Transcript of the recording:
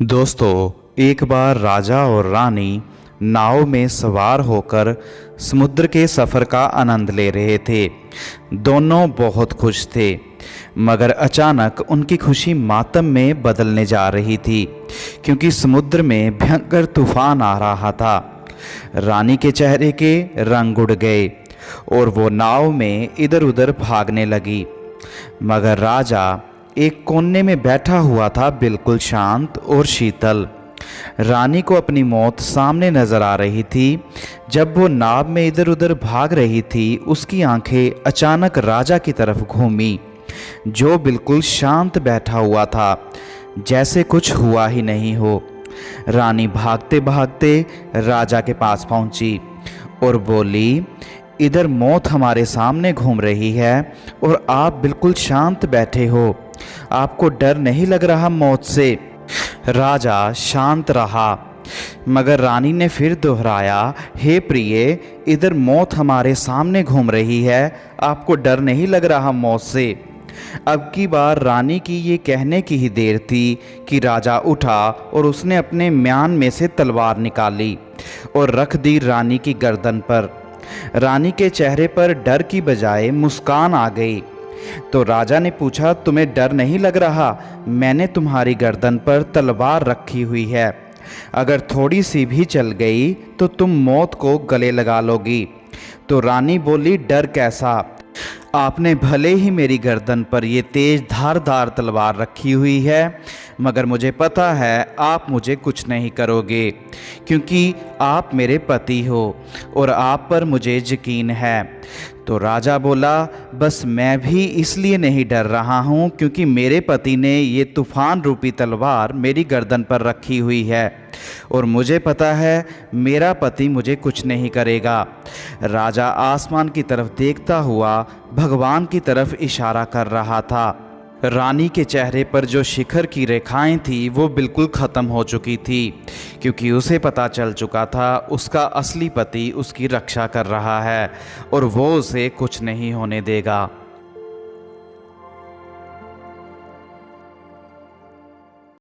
दोस्तों, एक बार राजा और रानी नाव में सवार होकर समुद्र के सफ़र का आनंद ले रहे थे। दोनों बहुत खुश थे, मगर अचानक उनकी खुशी मातम में बदलने जा रही थी, क्योंकि समुद्र में भयंकर तूफान आ रहा था। रानी के चेहरे के रंग उड़ गए और वो नाव में इधर उधर भागने लगी, मगर राजा एक कोने में बैठा हुआ था, बिल्कुल शांत और शीतल। रानी को अपनी मौत सामने नजर आ रही थी। जब वो नाव में इधर उधर भाग रही थी, उसकी आंखें अचानक राजा की तरफ घूमी, जो बिल्कुल शांत बैठा हुआ था, जैसे कुछ हुआ ही नहीं हो। रानी भागते भागते राजा के पास पहुंची और बोली, इधर मौत हमारे सामने घूम रही है और आप बिल्कुल शांत बैठे हो। आपको डर नहीं लग रहा मौत से? राजा शांत रहा, मगर रानी ने फिर दोहराया, हे प्रिय, इधर मौत हमारे सामने घूम रही है, आपको डर नहीं लग रहा मौत से? अब की बार रानी की ये कहने की ही देर थी कि राजा उठा और उसने अपने म्यान में से तलवार निकाली और रख दी रानी की गर्दन पर। रानी के चेहरे पर डर की बजाय मुस्कान आ गई। तो राजा ने पूछा, तुम्हें डर नहीं लग रहा? मैंने तुम्हारी गर्दन पर तलवार रखी हुई है, अगर थोड़ी सी भी चल गई तो तुम मौत को गले लगा लोगी। तो रानी बोली, डर कैसा? आपने भले ही मेरी गर्दन पर ये तेज धारदार तलवार रखी हुई है, मगर मुझे पता है आप मुझे कुछ नहीं करोगे, क्योंकि आप मेरे पति हो और आप पर मुझे यकीन है। तो राजा बोला, बस मैं भी इसलिए नहीं डर रहा हूँ क्योंकि मेरे पति ने ये तूफान रूपी तलवार मेरी गर्दन पर रखी हुई है और मुझे पता है मेरा पति मुझे कुछ नहीं करेगा। राजा आसमान की तरफ देखता हुआ भगवान की तरफ इशारा कर रहा था। रानी के चेहरे पर जो शिखर की रेखाएं थी वो बिल्कुल ख़त्म हो चुकी थी, क्योंकि उसे पता चल चुका था उसका असली पति उसकी रक्षा कर रहा है और वो उसे कुछ नहीं होने देगा।